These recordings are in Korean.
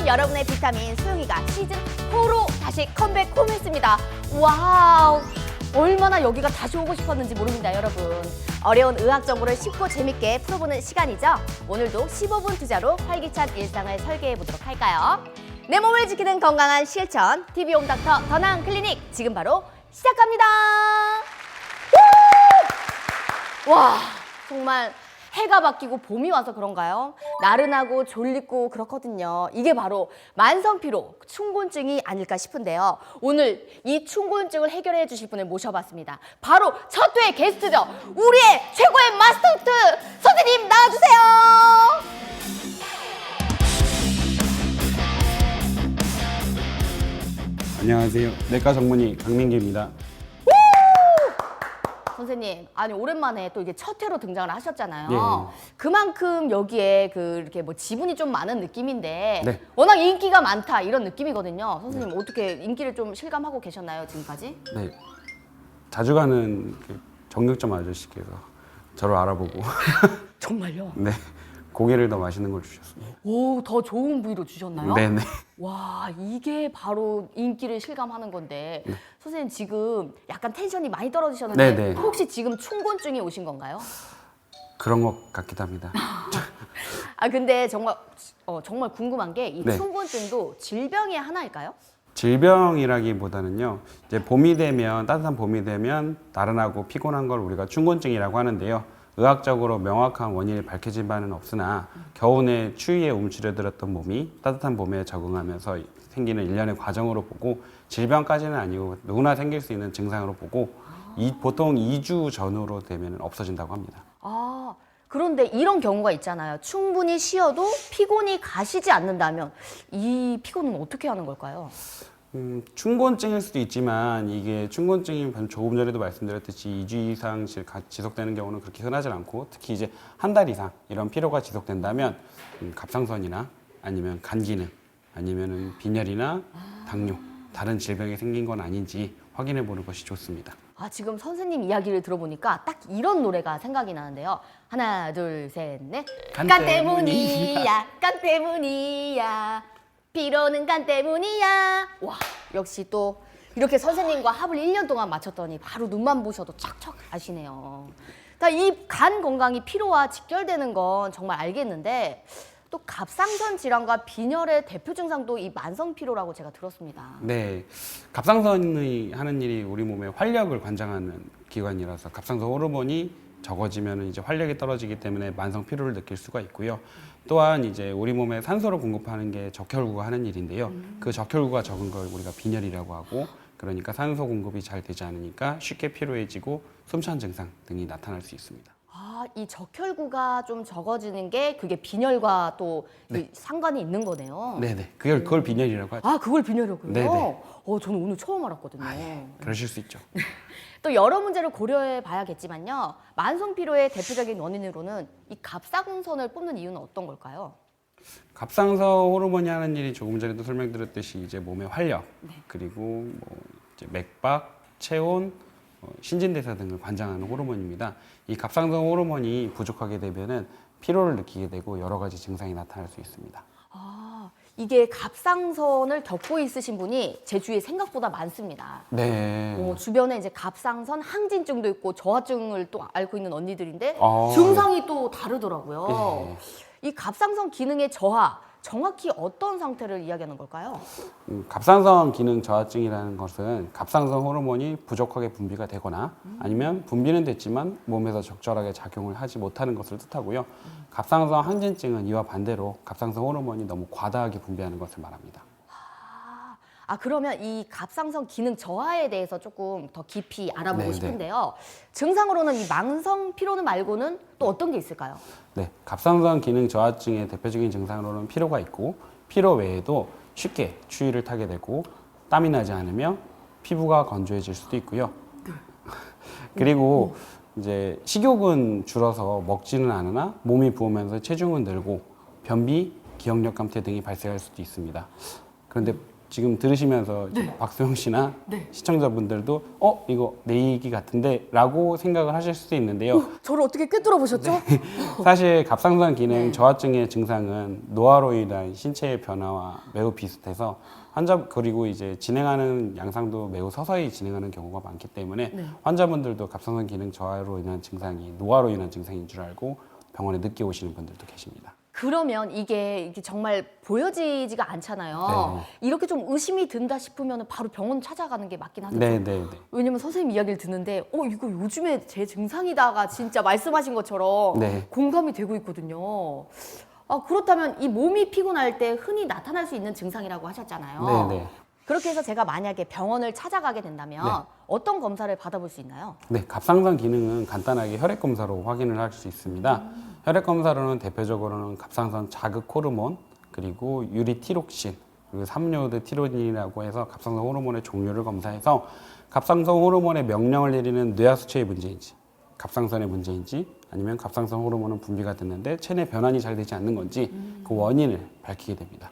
여러분의 비타민 소영이가 시즌 4로 다시 컴백 홈했습니다. 와우! 얼마나 여기가 다시 오고 싶었는지 모릅니다, 여러분. 어려운 의학 정보를 쉽고 재밌게 풀어보는 시간이죠. 오늘도 15분 투자로 활기찬 일상을 설계해 보도록 할까요? 내 몸을 지키는 건강한 실천, TV 홈닥터 더나은 클리닉 지금 바로 시작합니다. 와, 정말 해가 바뀌고 봄이 와서 그런가요? 나른하고 졸리고 그렇거든요. 이게 바로 만성피로, 충곤증이 아닐까 싶은데요. 오늘 이 충곤증을 해결해 주실 분을 모셔봤습니다. 바로 첫 회 게스트죠. 우리의 최고의 마스터트 선생님 나와주세요. 안녕하세요. 내과 전문의 강민기입니다. 선생님, 아니 오랜만에 또 이게 첫 회로 등장을 하셨잖아요. 예. 그만큼 여기에 이렇게 뭐 지분이 좀 많은 느낌인데 네. 워낙 인기가 많다 이런 느낌이거든요. 선생님 어떻게 인기를 좀 실감하고 계셨나요 지금까지? 네. 자주 가는 그 정육점 아저씨께서 저를 알아보고 정말요? 네. 고기를 더 맛있는 걸 주셨습니다. 오, 더 좋은 부위로 주셨나요? 네네. 와, 이게 바로 인기를 실감하는 건데 선생님 지금 약간 텐션이 많이 떨어지셨는데 네네. 혹시 지금 충곤증이 오신 건가요? 그런 것 같기도 합니다. 아 근데 정말 정말 궁금한 게 이 네. 충곤증도 질병의 하나일까요? 질병이라기보다는요. 이제 봄이 되면 따뜻한 봄이 되면 나른하고 피곤한 걸 우리가 충곤증이라고 하는데요. 의학적으로 명확한 원인이 밝혀진 바는 없으나 겨우내 추위에 움츠려들었던 몸이 따뜻한 봄에 적응하면서 생기는 일련의 과정으로 보고 질병까지는 아니고 누구나 생길 수 있는 증상으로 보고 보통 2주 전후로 되면 없어진다고 합니다. 아, 그런데 이런 경우가 있잖아요. 충분히 쉬어도 피곤이 가시지 않는다면 이 피곤은 어떻게 하는 걸까요? 충곤증일 수도 있지만 이게 충곤증이 조금 전에도 말씀드렸듯이 2주 이상 지속되는 경우는 그렇게 흔하지 않고 특히 이제 한 달 이상 이런 피로가 지속된다면 갑상선이나 아니면 간 기능 아니면 빈혈이나 당뇨 다른 질병이 생긴 건 아닌지 확인해 보는 것이 좋습니다. 아, 지금 선생님 이야기를 들어보니까 딱 이런 노래가 생각이 나는데요. 하나, 둘, 셋, 넷. 간 간 때문이야, 간 때문이야. 피로는 간 때문이야. 와, 역시 또 이렇게 선생님과 합을 1년 동안 맞췄더니 바로 눈만 보셔도 척척 아시네요. 그러니까 이 간 건강이 피로와 직결되는 건 정말 알겠는데 또 갑상선 질환과 빈혈의 대표 증상도 이 만성 피로라고 제가 들었습니다. 네, 갑상선이 하는 일이 우리 몸의 활력을 관장하는 기관이라서 갑상선 호르몬이 적어지면 이제 활력이 떨어지기 때문에 만성 피로를 느낄 수가 있고요. 또한 이제 우리 몸에 산소를 공급하는 게 적혈구가 하는 일인데요. 그 적혈구가 적은 걸 우리가 빈혈이라고 하고 그러니까 산소 공급이 잘 되지 않으니까 쉽게 피로해지고 숨찬 증상 등이 나타날 수 있습니다. 아, 이 적혈구가 좀 적어지는 게 그게 빈혈과 또 이 상관이 있는 거네요. 네네. 그걸 빈혈이라고 하죠. 아, 그걸 빈혈이라고요? 네네. 저는 오늘 처음 알았거든요. 그러실 수 있죠. 또 여러 문제를 고려해 봐야겠지만요. 만성 피로의 대표적인 원인으로는 이 갑상선을 뽑는 이유는 어떤 걸까요? 갑상선 호르몬이 하는 일이 조금 전에도 설명드렸듯이 이제 몸의 활력 그리고 뭐 이제 맥박, 체온, 신진대사 등을 관장하는 호르몬입니다. 이 갑상선 호르몬이 부족하게 되면은 피로를 느끼게 되고 여러 가지 증상이 나타날 수 있습니다. 아, 이게 갑상선을 겪고 있으신 분이 제 주위에 생각보다 많습니다. 네. 주변에 이제 갑상선 항진증도 있고 저하증을 또 앓고 있는 언니들인데 아, 증상이 또 다르더라고요. 네. 이 갑상선 기능의 저하, 정확히 어떤 상태를 이야기하는 걸까요? 갑상선 기능 저하증이라는 것은 갑상선 호르몬이 부족하게 분비가 되거나 아니면 분비는 됐지만 몸에서 적절하게 작용을 하지 못하는 것을 뜻하고요. 갑상선 항진증은 이와 반대로 갑상선 호르몬이 너무 과다하게 분비하는 것을 말합니다. 아, 그러면 이 갑상선 기능 저하에 대해서 조금 더 깊이 알아보고 네, 싶은데요. 증상으로는 이 만성 피로는 말고는 또 어떤 게 있을까요? 네, 갑상선 기능 저하증의 대표적인 증상으로는 피로가 있고 피로 외에도 쉽게 추위를 타게 되고 땀이 나지 않으며 피부가 건조해질 수도 있고요. 그리고 이제 식욕은 줄어서 먹지는 않으나 몸이 부으면서 체중은 늘고 변비, 기억력 감퇴 등이 발생할 수도 있습니다. 그런데 지금 들으시면서 박수영 씨나 시청자분들도 이거 내 얘기 같은데 라고 생각을 하실 수도 있는데요. 저를 어떻게 꿰뚫어 보셨죠? 사실 갑상선 기능 저하증의 증상은 노화로 인한 신체의 변화와 매우 비슷해서 환자 그리고 이제 진행하는 양상도 매우 서서히 진행하는 경우가 많기 때문에 환자분들도 갑상선 기능 저하로 인한 증상이 노화로 인한 증상인 줄 알고 병원에 늦게 오시는 분들도 계십니다. 그러면 이게 정말 보여지지가 않잖아요. 이렇게 좀 의심이 든다 싶으면 바로 병원 찾아가는 게 맞긴 하죠. 왜냐면 선생님 이야기를 듣는데 이거 요즘에 제 증상이다가 진짜 말씀하신 것처럼 공감이 되고 있거든요. 그렇다면 이 몸이 피곤할 때 흔히 나타날 수 있는 증상이라고 하셨잖아요. 그렇게 해서 제가 만약에 병원을 찾아가게 된다면 어떤 검사를 받아볼 수 있나요? 네, 갑상선 기능은 간단하게 혈액 검사로 확인을 할 수 있습니다. 혈액 검사로는 대표적으로는 갑상선 자극 호르몬, 그리고 유리티록신, 그리고 3요오드 티로닌이라고 해서 갑상선 호르몬의 종류를 검사해서 갑상선 호르몬의 명령을 내리는 뇌하수체의 문제인지, 갑상선의 문제인지, 아니면 갑상선 호르몬은 분비가 됐는데 체내 변환이 잘 되지 않는 건지 그 원인을 밝히게 됩니다.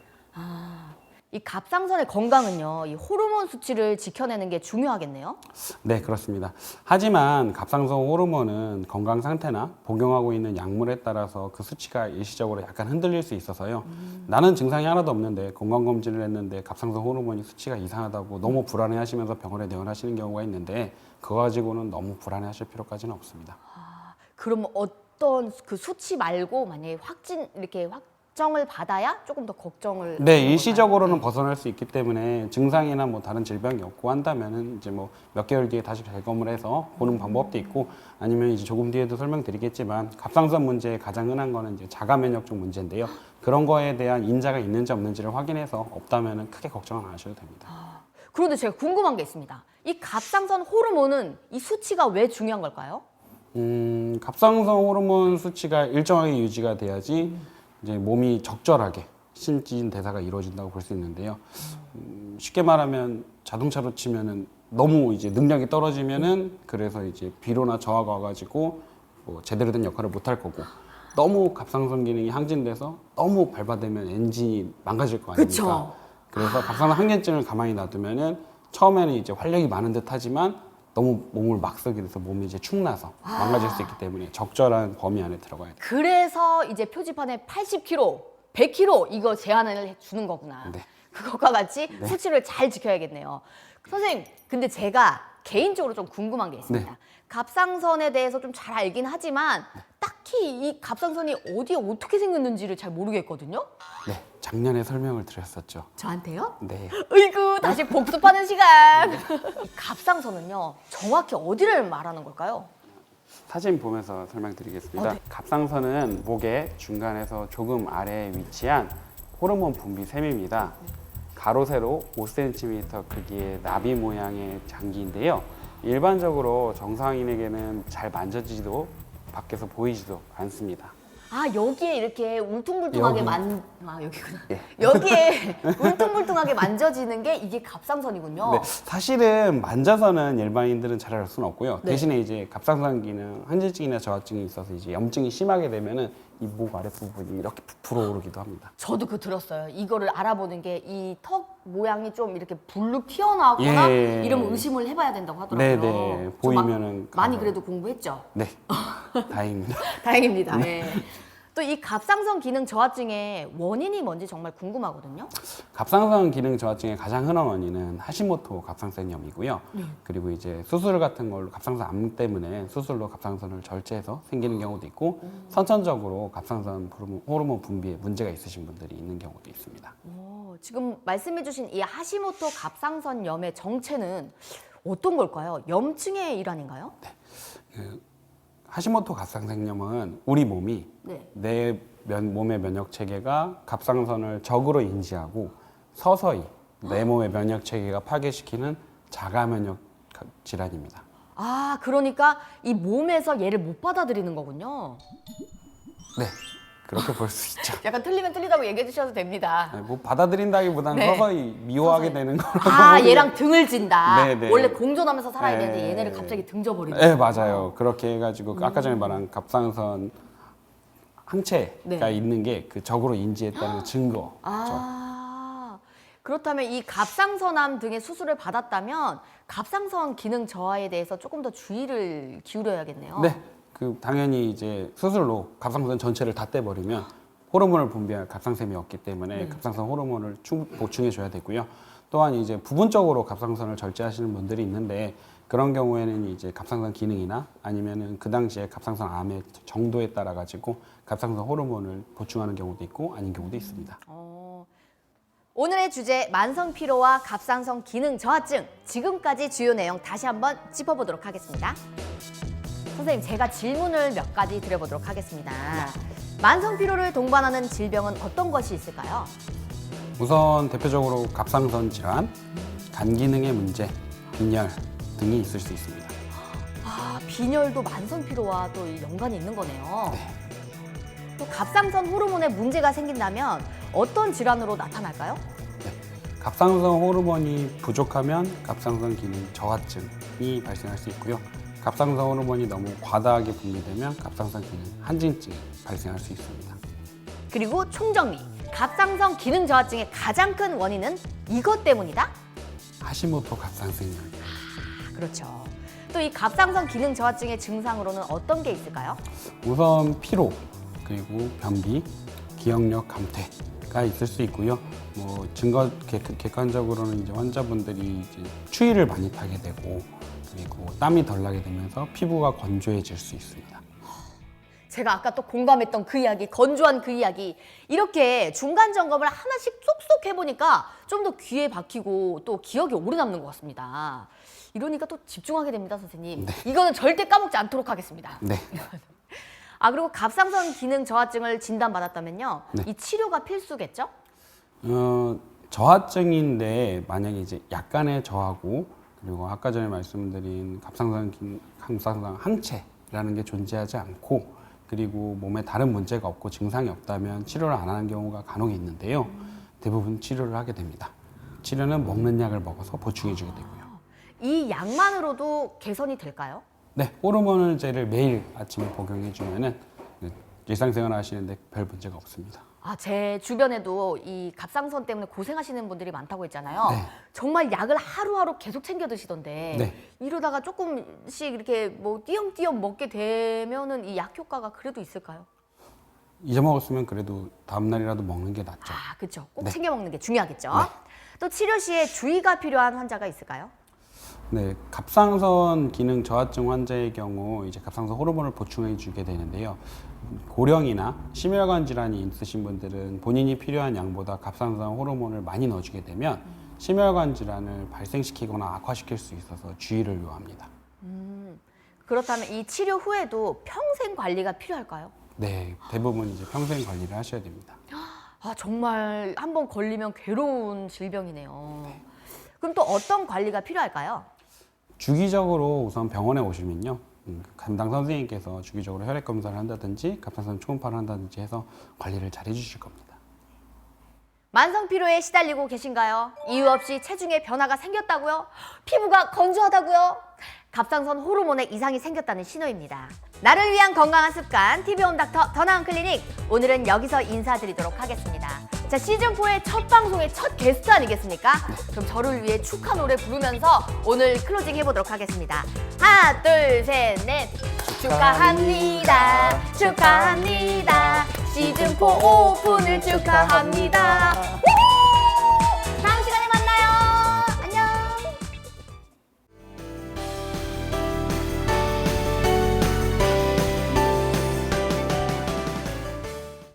이 갑상선의 건강은요, 이 호르몬 수치를 지켜내는 게 중요하겠네요? 네, 그렇습니다. 하지만 갑상선 호르몬은 건강 상태나 복용하고 있는 약물에 따라서 그 수치가 일시적으로 약간 흔들릴 수 있어서요. 나는 증상이 하나도 없는데 건강검진을 했는데 갑상선 호르몬이 수치가 이상하다고 너무 불안해하시면서 병원에 내원하시는 경우가 있는데 그거 가지고는 너무 불안해하실 필요까지는 없습니다. 그럼 어떤 그 수치 말고 만약에 확정을 받아야 조금 더 걱정을 네, 하는 일시적으로는 벗어날 수 있기 때문에 증상이나 뭐 다른 질병이 없고 한다면은 이제 뭐 몇 개월 뒤에 다시 점검을 해서 보는 방법도 있고 아니면 이제 조금 뒤에도 설명드리겠지만 갑상선 문제의 가장 흔한 거는 이제 자가 면역적 문제인데요. 그런 거에 대한 인자가 있는지 없는지를 확인해서 없다면은 크게 걱정은 안 하셔도 됩니다. 그런데 제가 궁금한 게 있습니다. 이 갑상선 호르몬은 이 수치가 왜 중요한 걸까요? 갑상선 호르몬 수치가 일정하게 유지가 돼야지 이제 몸이 적절하게 신진 대사가 이루어진다고 볼 수 있는데요. 쉽게 말하면 자동차로 치면은 너무 이제 능력이 떨어지면은 그래서 이제 비로나 저하가 와가지고 뭐 제대로 된 역할을 못 할 거고 너무 갑상선 기능이 항진돼서 너무 밟아대면 엔진이 망가질 거 아닙니까? 그쵸. 그래서 갑상선 항진증을 가만히 놔두면은 처음에는 이제 활력이 많은 듯 하지만 너무 몸을 막 쓰게 돼서 몸이 이제 축나서 망가질 수 있기 때문에 적절한 범위 안에 들어가야 돼요. 그래서 이제 표지판에 80kg, 100kg 이거 제한을 주는 거구나. 네. 그것과 같이 수치를 잘 지켜야겠네요. 선생님, 근데 제가 개인적으로 좀 궁금한 게 있습니다. 갑상선에 대해서 좀 잘 알긴 하지만 딱히 이 갑상선이 어디에 어떻게 생겼는지를 잘 모르겠거든요. 네, 작년에 설명을 드렸었죠. 저한테요? 네. 으이구, 다시 복습하는 시간. 이 갑상선은요, 정확히 어디를 말하는 걸까요? 사진 보면서 설명드리겠습니다. 네. 갑상선은 목의 중간에서 조금 아래에 위치한 호르몬 분비 샘입니다. 가로 세로 5cm 크기의 나비 모양의 장기인데요. 일반적으로 정상인에게는 잘 만져지지도 밖에서 보이지도 않습니다. 여기에 이렇게 울퉁불퉁하게 여기. 여기구나. 예. 여기에 울퉁불퉁하게 만져지는 게 이게 갑상선이군요. 네, 사실은 만져서는 일반인들은 잘 알 수는 없고요. 네. 대신에 이제 갑상선 기능 항진증이나 저하증이 있어서 이제 염증이 심하게 되면은 이 목 아랫부분이 이렇게 부풀어 오르기도 합니다. 저도 그거 들었어요. 이거를 알아보는 게 이 턱 모양이 좀 이렇게 불룩 튀어나오거나 이러면 의심을 해봐야 된다고 하더라고요. 네네. 저 보이면은 많이 가서. 그래도 공부했죠. 네, 다행입니다. 다행입니다. 네. 또 이 갑상선 기능 저하증의 원인이 뭔지 정말 궁금하거든요. 갑상선 기능 저하증의 가장 흔한 원인은 하시모토 갑상선염이고요. 그리고 이제 수술 같은 걸로 갑상선 암 때문에 수술로 갑상선을 절제해서 생기는 경우도 있고 선천적으로 갑상선 호르몬 분비에 문제가 있으신 분들이 있는 경우도 있습니다. 지금 말씀해주신 이 하시모토 갑상선염의 정체는 어떤 걸까요? 염증의 일환인가요? 하시모토 갑상선염은 우리 몸이 내 몸의 면역 체계가 갑상선을 적으로 인지하고 서서히 내 몸의 면역 체계가 파괴시키는 자가 면역 질환입니다. 그러니까 이 몸에서 얘를 못 받아들이는 거군요. 네, 그렇게 볼 수 있죠. 약간 틀리면 틀리다고 얘기해 주셔도 됩니다. 뭐 받아들인다기보다는 네. 서서히 미워하게 되는 거라고. 얘랑 등을 진다. 네, 네. 원래 공존하면서 살아야 네. 되는데 얘네를 갑자기 등져버리는. 네, 맞아요. 그렇게 해가지고 아까 전에 말한 갑상선 항체가 있는 게 그 적으로 인지했다는 증거. 그렇다면 이 갑상선암 등의 수술을 받았다면 갑상선 기능 저하에 대해서 조금 더 주의를 기울여야겠네요. 네, 당연히 이제 수술로 갑상선 전체를 다 떼버리면 호르몬을 분비할 갑상샘이 없기 때문에 갑상선 호르몬을 보충해 줘야 되고요. 또한 이제 부분적으로 갑상선을 절제하시는 분들이 있는데 그런 경우에는 이제 갑상선 기능이나 아니면은 그 당시에 갑상선 암의 정도에 따라 가지고 갑상선 호르몬을 보충하는 경우도 있고 아닌 경우도 있습니다. 오늘의 주제 만성 피로와 갑상선 기능 저하증, 지금까지 주요 내용 다시 한번 짚어보도록 하겠습니다. 선생님, 제가 질문을 몇 가지 드려보도록 하겠습니다. 만성 피로를 동반하는 질병은 어떤 것이 있을까요? 우선 대표적으로 갑상선 질환, 간 기능의 문제, 빈혈 등이 있을 수 있습니다. 빈혈도 만성 피로와 또 연관이 있는 거네요. 또 갑상선 호르몬에 문제가 생긴다면 어떤 질환으로 나타날까요? 갑상선 호르몬이 부족하면 갑상선 기능 저하증이 발생할 수 있고요. 갑상선 호르몬이 너무 과다하게 분비되면 갑상선 기능 한진증이 발생할 수 있습니다. 그리고 총정리, 갑상선 기능 저하증의 가장 큰 원인은 이것 때문이다? 하시모토 갑상선염. 그렇죠. 또 이 갑상선 기능 저하증의 증상으로는 어떤 게 있을까요? 우선 피로, 그리고 변비, 기억력 감퇴가 있을 수 있고요. 뭐 객관적으로는 이제 환자분들이 이제 추위를 많이 타게 되고 그리고 땀이 덜 나게 되면서 피부가 건조해질 수 있습니다. 제가 아까 또 공감했던 그 이야기, 건조한 그 이야기, 이렇게 중간 점검을 하나씩 쏙쏙 해보니까 좀 더 귀에 박히고 또 기억이 오래 남는 것 같습니다. 이러니까 또 집중하게 됩니다, 선생님. 이거는 절대 까먹지 않도록 하겠습니다. 네. 그리고 갑상선 기능 저하증을 진단받았다면요, 이 치료가 필수겠죠? 저하증인데 만약에 이제 약간의 저하고 그리고 아까 전에 말씀드린 갑상선 항체라는 게 존재하지 않고 그리고 몸에 다른 문제가 없고 증상이 없다면 치료를 안 하는 경우가 간혹 있는데요. 대부분 치료를 하게 됩니다. 치료는 먹는 약을 먹어서 보충해 주게 되고요. 이 약만으로도 개선이 될까요? 네, 호르몬제를 매일 아침에 복용해 주면은 일상생활 하시는데 별 문제가 없습니다. 제 주변에도 이 갑상선 때문에 고생하시는 분들이 많다고 했잖아요. 네. 정말 약을 하루하루 계속 챙겨 드시던데 네. 이러다가 조금씩 이렇게 뭐 띄엄띄엄 먹게 되면은 이 약 효과가 그래도 있을까요? 잊어먹었으면 그래도 다음 날이라도 먹는 게 낫죠. 그렇죠. 꼭 네. 챙겨 먹는 게 중요하겠죠. 네. 또 치료 시에 주의가 필요한 환자가 있을까요? 네, 갑상선 기능 저하증 환자의 경우 이제 갑상선 호르몬을 보충해 주게 되는데요. 고령이나 심혈관 질환이 있으신 분들은 본인이 필요한 양보다 갑상선 호르몬을 많이 넣어주게 되면 심혈관 질환을 발생시키거나 악화시킬 수 있어서 주의를 요합니다. 그렇다면 이 치료 후에도 평생 관리가 필요할까요? 네, 대부분 이제 평생 관리를 하셔야 됩니다. 정말 한번 걸리면 괴로운 질병이네요. 그럼 또 어떤 관리가 필요할까요? 주기적으로 우선 병원에 오시면요. 담당 선생님께서 주기적으로 혈액 검사를 한다든지 갑상선 초음파를 한다든지 해서 관리를 잘 해주실 겁니다. 만성 피로에 시달리고 계신가요? 이유 없이 체중에 변화가 생겼다고요? 피부가 건조하다고요? 갑상선 호르몬에 이상이 생겼다는 신호입니다. 나를 위한 건강한 습관 TV홈닥터 더 나은 클리닉, 오늘은 여기서 인사드리도록 하겠습니다. 자, 시즌4의 첫 방송의 첫 게스트 아니겠습니까? 그럼 저를 위해 축하 노래 부르면서 오늘 클로징 해보도록 하겠습니다. 하나, 둘, 셋, 넷. 축하합니다. 축하합니다. 시즌4 오픈을 축하합니다.